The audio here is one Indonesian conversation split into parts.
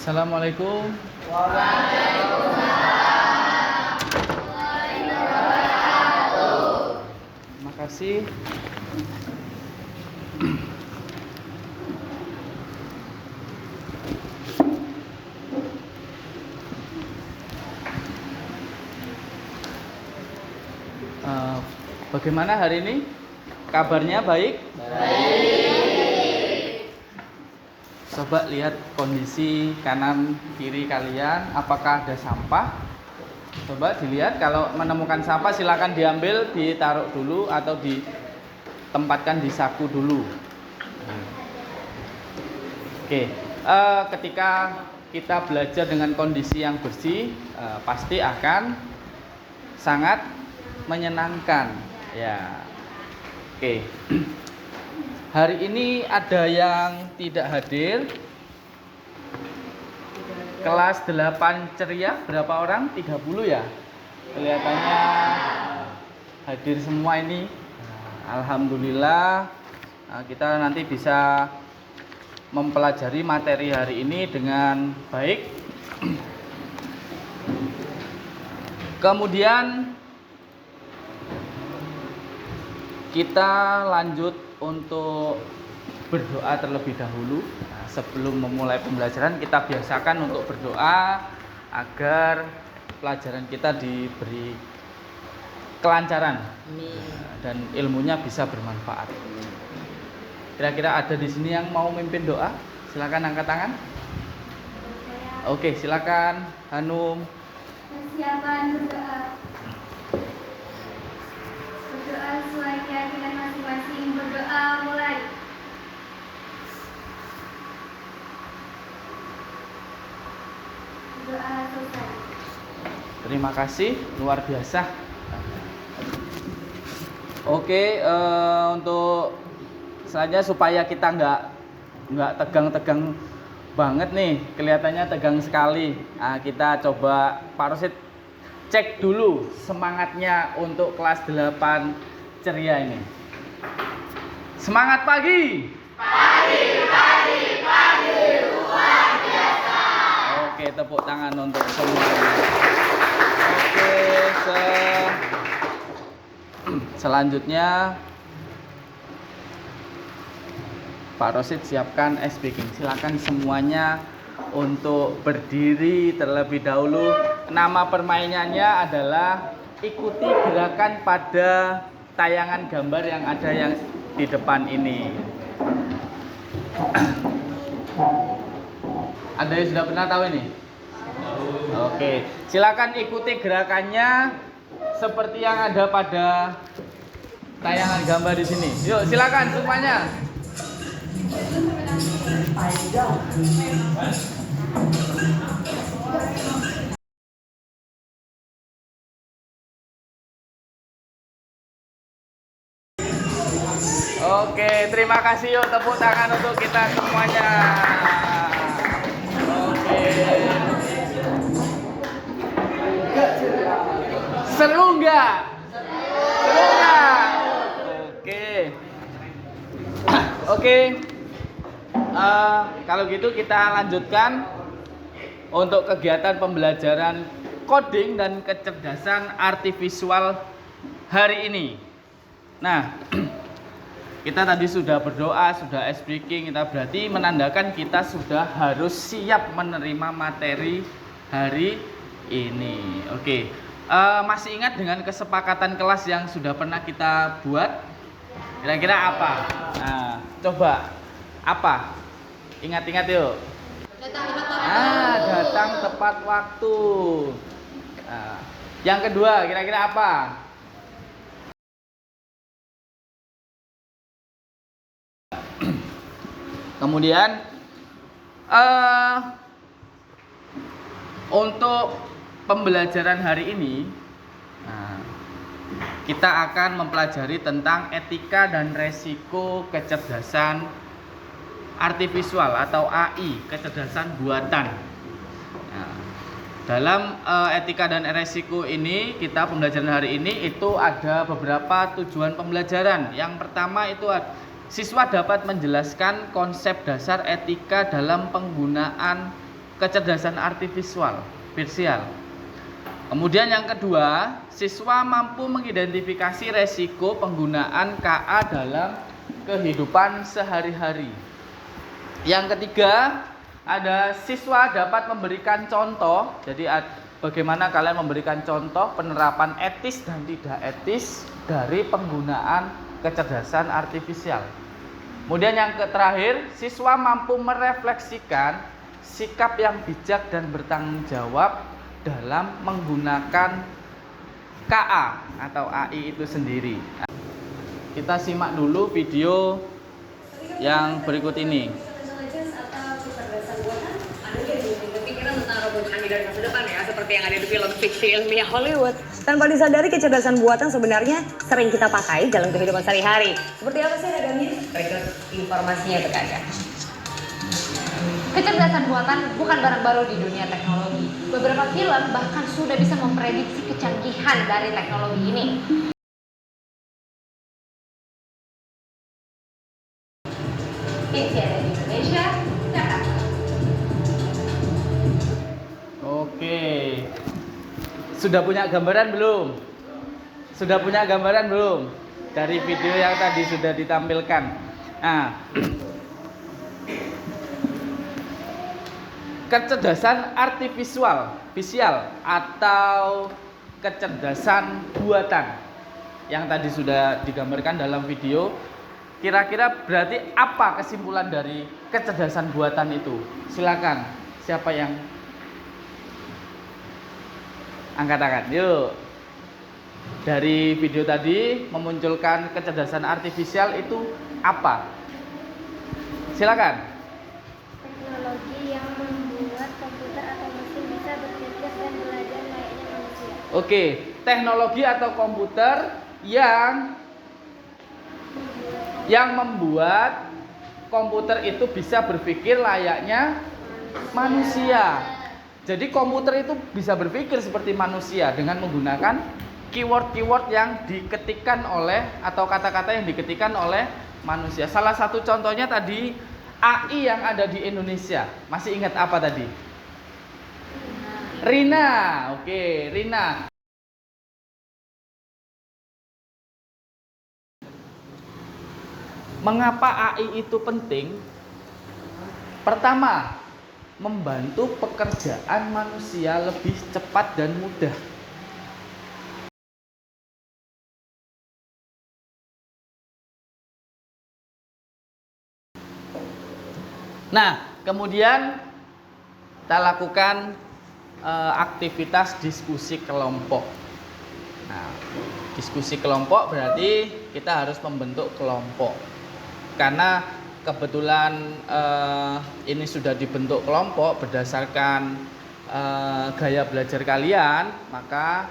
Assalamualaikum. Terima kasih. Bagaimana hari ini? Kabarnya baik? Coba lihat kondisi kanan kiri kalian, apakah ada sampah? Coba dilihat, kalau menemukan sampah silakan diambil, ditaruh dulu atau ditempatkan di saku dulu. Oke, ketika kita belajar dengan kondisi yang bersih, pasti akan sangat menyenangkan. Ya, oke. Hari ini ada yang tidak hadir. Kelas 8 ceria berapa orang? 30 ya? Kelihatannya hadir semua ini. Alhamdulillah, kita nanti bisa mempelajari materi hari ini dengan baik. Kemudian kita lanjut untuk berdoa terlebih dahulu. Sebelum memulai pembelajaran, kita biasakan untuk berdoa agar pelajaran kita diberi kelancaran dan ilmunya bisa bermanfaat. Kira-kira ada di sini yang mau mimpin doa? Silakan angkat tangan. Oke, silakan Hanum. Persiapan berdoa. Berdoa sesuai keyakinan masing-masing. Berdoa mulai. Berdoa selesai. Terima kasih, luar biasa. Oke, untuk selanjutnya supaya kita nggak tegang-tegang banget nih, kelihatannya tegang sekali. Nah, kita coba Pak Rosid cek dulu semangatnya untuk kelas 8 ceria ini. Semangat pagi. Pagi, luar biasa. Oke, tepuk tangan untuk semuanya. Oke, selanjutnya Pak Rosid siapkan ice baking. Silakan semuanya untuk berdiri terlebih dahulu. Nama permainannya adalah ikuti gerakan pada tayangan gambar yang ada yang di depan ini. Ada yang sudah pernah tahu ini? Oke, silakan ikuti gerakannya seperti yang ada pada tayangan gambar di sini. Yuk, silakan semuanya. Oke, terima kasih. Yuk, tepuk tangan untuk kita semuanya. Oke. Seru nggak? Seru nggak? Oke. Oke. Kalau gitu kita lanjutkan untuk kegiatan pembelajaran coding dan kecerdasan artifisial hari ini. Nah, kita tadi sudah berdoa, sudah ice breaking, kita berarti menandakan kita sudah harus siap menerima materi hari ini. Oke, masih ingat dengan kesepakatan kelas yang sudah pernah kita buat? Kira-kira apa? Nah, coba apa? Ingat-ingat yuk. Datang tepat waktu. Nah, yang kedua, kira-kira apa? Kemudian untuk pembelajaran hari ini, kita akan mempelajari tentang etika dan resiko kecerdasan artifisial atau AI, kecerdasan buatan. Dalam etika dan resiko ini, kita pembelajaran hari ini itu ada beberapa tujuan pembelajaran. Yang pertama itu siswa dapat menjelaskan konsep dasar etika dalam penggunaan kecerdasan artifisial. Kemudian yang kedua, siswa mampu mengidentifikasi resiko penggunaan KA dalam kehidupan sehari-hari. Yang ketiga, ada siswa dapat memberikan contoh. Jadi bagaimana kalian memberikan contoh penerapan etis dan tidak etis dari penggunaan kecerdasan artifisial. Kemudian yang terakhir, siswa mampu merefleksikan sikap yang bijak dan bertanggung jawab dalam menggunakan KA atau AI itu sendiri. Kita simak dulu video yang berikut ini. Dari masa depan ya, seperti yang ada di film fiksi ilmiah Hollywood. Tanpa disadari, kecerdasan buatan sebenarnya sering kita pakai dalam kehidupan sehari-hari. Seperti apa sih ragamnya? Berikut informasinya untuk Anda. Kecerdasan buatan bukan barang baru di dunia teknologi. Beberapa film bahkan sudah bisa memprediksi kecanggihan dari teknologi ini. CNN Indonesia, Jakarta. Oke. Sudah punya gambaran belum? Sudah punya gambaran belum? Dari video yang tadi sudah ditampilkan. Nah, kecerdasan artifisial atau kecerdasan buatan yang tadi sudah digambarkan dalam video, kira-kira berarti apa kesimpulan dari kecerdasan buatan itu? Silakan, siapa yang angkat tangan? Yuk. Dari video tadi memunculkan kecerdasan artifisial itu apa? Silakan. Teknologi yang membuat komputer atau mesin bisa berpikir dan belajar layaknya manusia. Oke, teknologi atau komputer yang membuat komputer itu bisa berpikir layaknya manusia. Jadi komputer itu bisa berpikir seperti manusia dengan menggunakan keyword-keyword yang diketikkan oleh atau kata-kata yang diketikkan oleh manusia. Salah satu contohnya tadi AI yang ada di Indonesia. Masih ingat apa tadi? Rina. Oke, Rina. Mengapa AI itu penting? Pertama, membantu pekerjaan manusia lebih cepat dan mudah. Nah, kemudian kita lakukan aktivitas diskusi kelompok. Nah, diskusi kelompok berarti kita harus membentuk kelompok. Karena kebetulan ini sudah dibentuk kelompok berdasarkan gaya belajar kalian, maka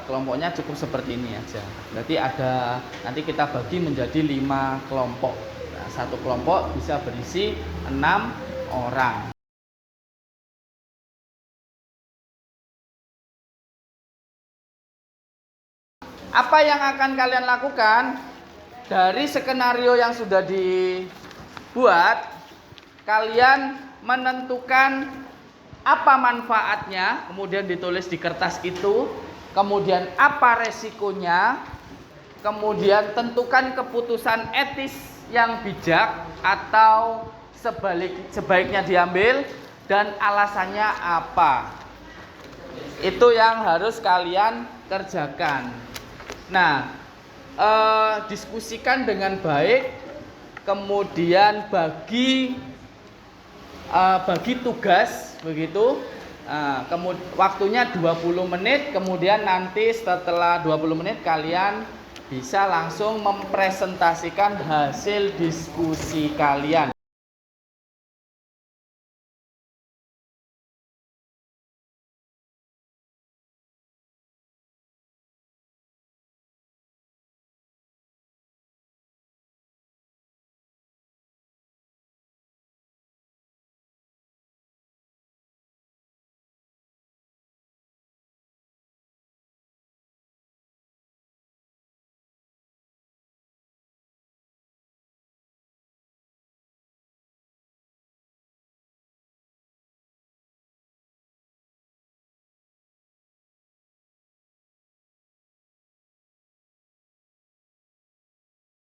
kelompoknya cukup seperti ini aja. Berarti nanti kita bagi menjadi 5 kelompok. Nah, satu kelompok bisa berisi 6 orang. Apa yang akan kalian lakukan? Dari skenario yang sudah dibuat, kalian menentukan apa manfaatnya, kemudian ditulis di kertas itu, kemudian apa resikonya, kemudian tentukan keputusan etis yang bijak atau sebaiknya diambil, dan alasannya apa. Itu yang harus kalian kerjakan. Nah, diskusikan dengan baik, kemudian bagi tugas begitu. Waktunya 20 menit, kemudian nanti setelah 20 menit kalian bisa langsung mempresentasikan hasil diskusi kalian.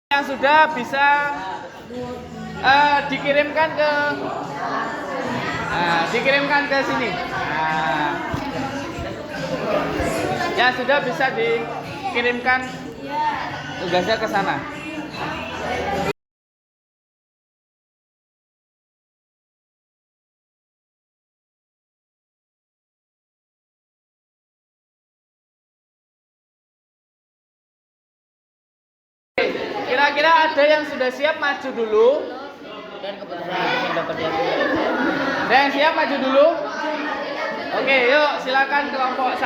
Yang sudah bisa dikirimkan ke sini. Yang sudah bisa dikirimkan tugasnya ke sana. Kira-kira ada yang sudah siap maju dulu? Ada yang siap maju dulu? Oke, yuk silakan kelompok 1.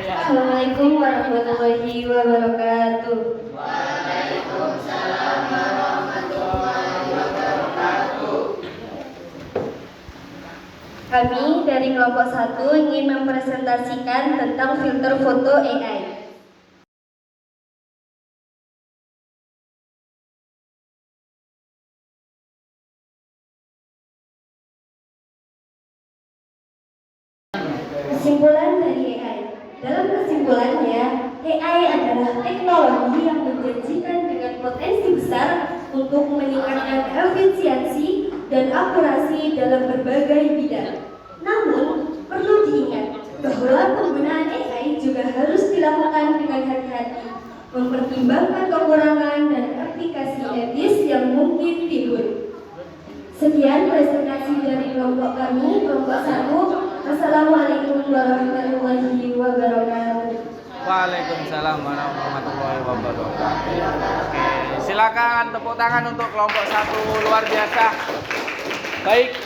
Assalamualaikum warahmatullahi wabarakatuh. Kami dari kelompok 1 ingin mempresentasikan tentang filter foto AI. Kesimpulan dari AI. Dalam kesimpulannya, AI adalah teknologi yang menjanjikan dengan potensi besar untuk meningkatkan efisiensi dan akurasi dalam berbagai bidang. Namun, perlu diingat bahwa penggunaan AI juga harus dilakukan dengan hati-hati, mempertimbangkan kekurangan dan aplikasi etis yang mungkin timbul. Sekian presentasi dari kelompok kami, kelompok 1. Assalamualaikum warahmatullahi wabarakatuh. Waalaikumsalam warahmatullahi wabarakatuh. Oke, silakan tepuk tangan untuk kelompok 1, luar biasa. Baik.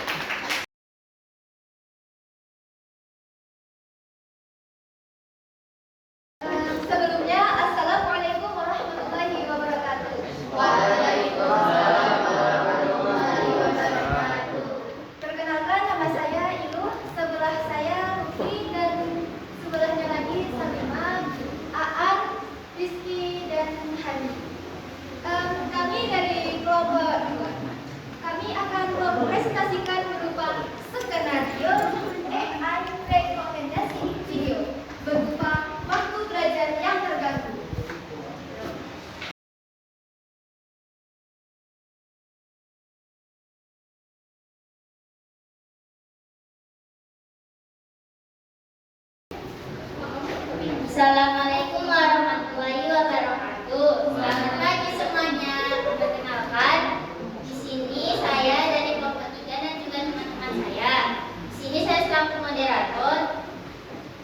Sebelumnya, Assalamualaikum warahmatullahi wabarakatuh. Perkenalkan, nama saya Ilu, sebelah saya Lutfi, dan sebelahnya lagi Salimah, Aan, Rizky, dan Hani. Kami dari kelompok 2. Kami akan mempresentasikan berupa skenario AI rekomendasi video berupa waktu belajar yang terganggu. Assalamualaikum warahmatullahi wabarakatuh. Selamat pagi semuanya. Perkenalkan, di sini saya dari kelompok 3 dan juga teman-teman saya. Di sini saya selaku moderator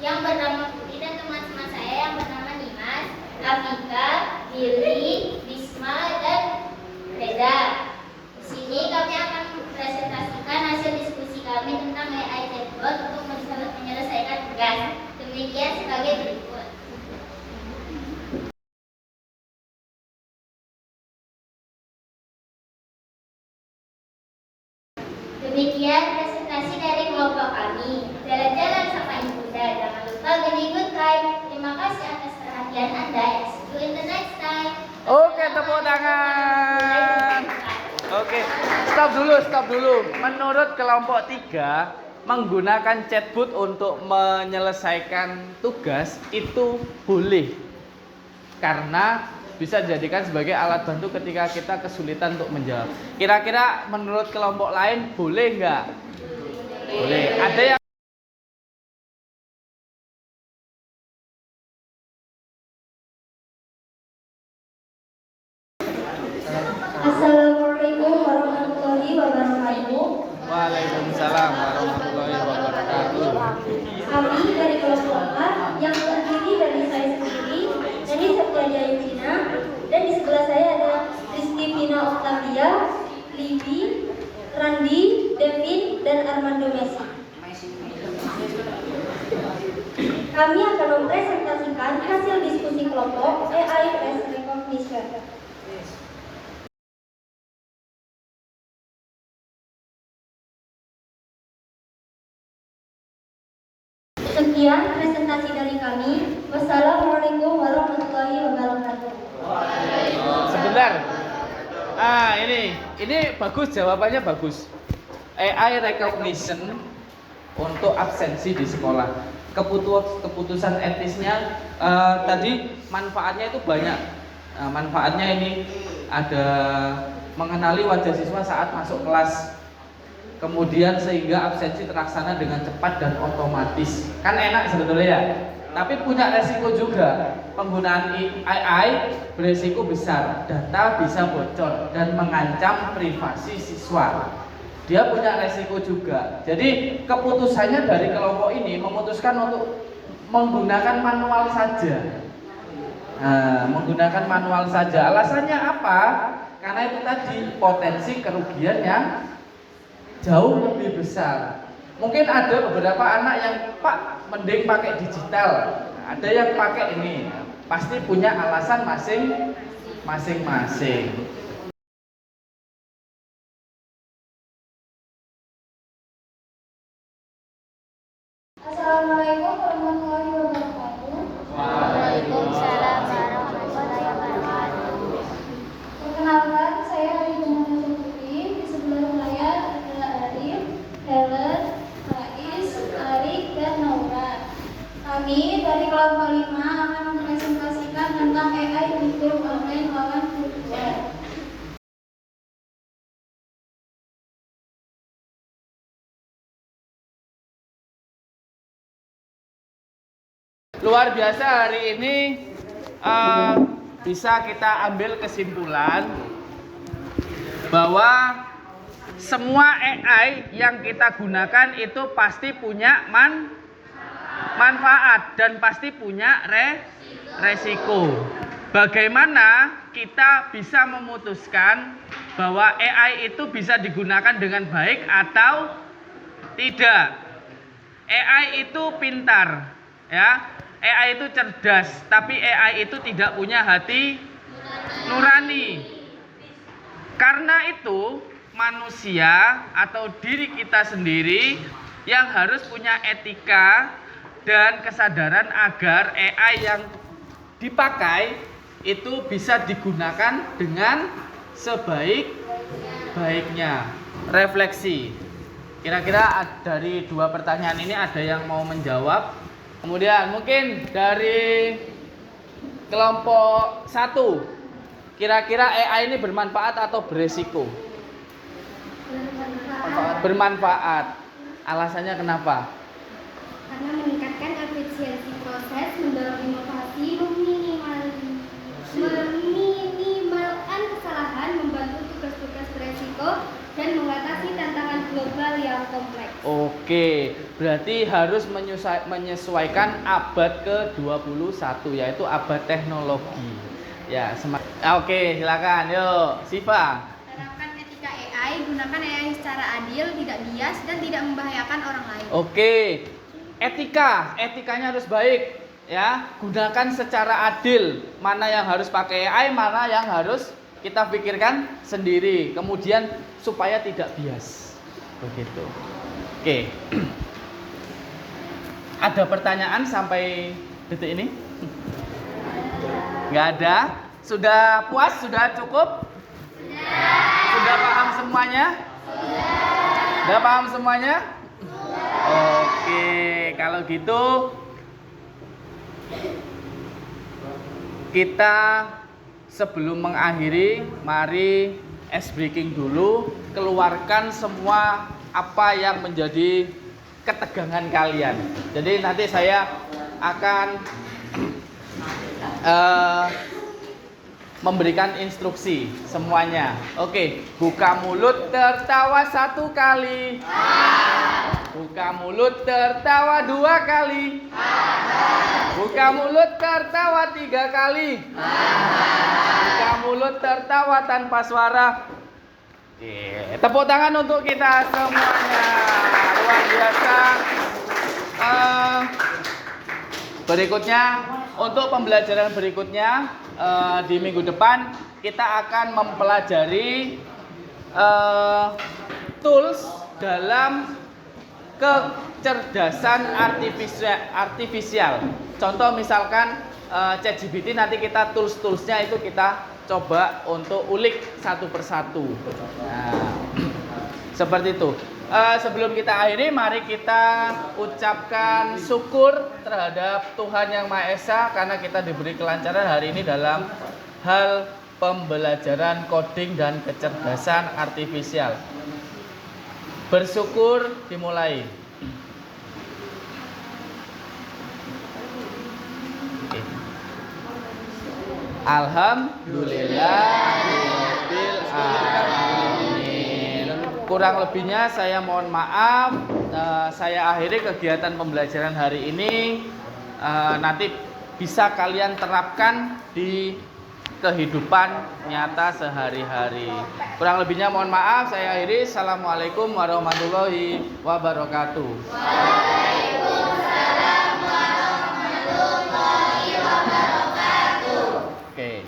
yang bernama Putri dan teman-teman saya yang bernama Nimas, Afika, Billy, Bisma, dan Reza. Di sini kami akan mempresentasikan hasil diskusi kami tentang AI chatbot untuk menyelesaikan tugas. Demikian sebagai berikut. Demikian presentasi dari kelompok kami. Jalan-jalan sama ibunda, jangan lupa beli good time. Terima kasih atas perhatian Anda. See you in the next time. Oke, tepuk tangan. Oke, stop dulu. Menurut kelompok 3, menggunakan chatbot untuk menyelesaikan tugas itu boleh. Karena bisa dijadikan sebagai alat bantu ketika kita kesulitan untuk menjawab. Kira-kira menurut kelompok lain boleh nggak? Boleh. Ada yang Assalamualaikum warahmatullahi wabarakatuh. Waalaikumsalam warahmatullahi wabarakatuh. Kami dari kelompok 4 yang terdiri dari saya sendiri, Nani Septiadia Yudina, dan di sebelah saya ada Rizky Pina Octavia, Livi, Randi, Devin, dan Armando Messi. Kami akan mempresentasikan hasil diskusi kelompok AI Face Recognition. Sekian presentasi dari kami. Wassalamualaikum warahmatullahi wabarakatuh. sebentar. Ini bagus, jawabannya bagus. AI recognition untuk absensi di sekolah. Keputusan etisnya tadi manfaatnya itu banyak. Manfaatnya ini ada mengenali wajah siswa saat masuk kelas, kemudian sehingga absensi terlaksana dengan cepat dan otomatis. Kan enak sebetulnya ya. Tapi punya resiko juga. Penggunaan AI beresiko besar, data bisa bocor dan mengancam privasi siswa. Dia punya resiko juga. Jadi keputusannya dari kelompok ini memutuskan untuk menggunakan manual saja. Menggunakan manual saja. Alasannya apa? Karena itu tadi potensi kerugian yang jauh lebih besar. Mungkin ada beberapa anak yang Pak mending pakai digital, ada yang pakai ini. Pasti punya alasan masing-masing. Assalamualaikum warahmatullahi wabarakatuh. Waalaikumsalam warahmatullahi wabarakatuh. Perkenalkan, saya Arifin Putri. Di sebelah layar adalah Arif, Helen, Faiz, Arik, dan Naura. Kami dari kelompok 5 akan mempresentasikan tentang AI kurikulum online lawan virtual. Luar biasa hari ini bisa kita ambil kesimpulan bahwa semua AI yang kita gunakan itu pasti punya manfaat dan pasti punya resiko. Bagaimana kita bisa memutuskan bahwa AI itu bisa digunakan dengan baik atau tidak? AI itu pintar, ya. AI itu cerdas, tapi AI itu tidak punya hati nurani. Karena itu manusia atau diri kita sendiri yang harus punya etika dan kesadaran agar AI yang dipakai itu bisa digunakan dengan sebaik-baiknya. Refleksi. Kira-kira dari dua pertanyaan ini ada yang mau menjawab? Kemudian mungkin dari kelompok 1, kira-kira AI ini bermanfaat atau beresiko? Bermanfaat. Alasannya kenapa? Karena meningkatkan efisiensi proses, mendorong inovasi, meminimalkan kesalahan, membantu tugas-tugas beresiko, dan mengatasi tantangan global yang kompleks. Oke, berarti harus menyesuaikan abad ke-21, yaitu abad teknologi. Ya, oke, silakan. Yuk, Siva. Terapkan etika AI, gunakan AI secara adil, tidak bias, dan tidak membahayakan orang lain. Oke, etikanya harus baik, ya. Gunakan secara adil. Mana yang harus pakai AI, mana yang harus kita pikirkan sendiri. Kemudian supaya tidak bias. Begitu. Oke. Ada pertanyaan sampai detik ini? Nggak ada? Sudah puas? Sudah cukup? Sudah paham semuanya? Sudah paham semuanya? Oke, kalau gitu kita sebelum mengakhiri, mari ice breaking dulu, keluarkan semua apa yang menjadi ketegangan kalian. Jadi nanti saya akan memberikan instruksi semuanya. Oke, buka mulut tertawa 1 kali. Buka mulut tertawa 2 kali. Buka mulut tertawa 3 kali. Buka mulut tertawa tanpa suara. Oke, tepuk tangan untuk kita semuanya. Luar biasa. Berikutnya, untuk pembelajaran berikutnya di minggu depan kita akan mempelajari tools dalam kecerdasan artifisial. Contoh misalkan ChatGPT, nanti kita tools-toolsnya itu kita coba untuk ulik satu persatu. Nah, Seperti itu. Sebelum kita akhiri, mari kita ucapkan syukur terhadap Tuhan Yang Maha Esa karena kita diberi kelancaran hari ini dalam hal pembelajaran coding dan kecerdasan artifisial. Bersyukur dimulai. Oke. Alhamdulillahirabbil alamin. Kurang lebihnya saya mohon maaf. Saya akhiri kegiatan pembelajaran hari ini. Nanti bisa kalian terapkan di kehidupan nyata sehari-hari. Kurang lebihnya mohon maaf. Saya akhiri. Assalamualaikum warahmatullahi wabarakatuh. Waalaikumsalam warahmatullahi wabarakatuh. Oke.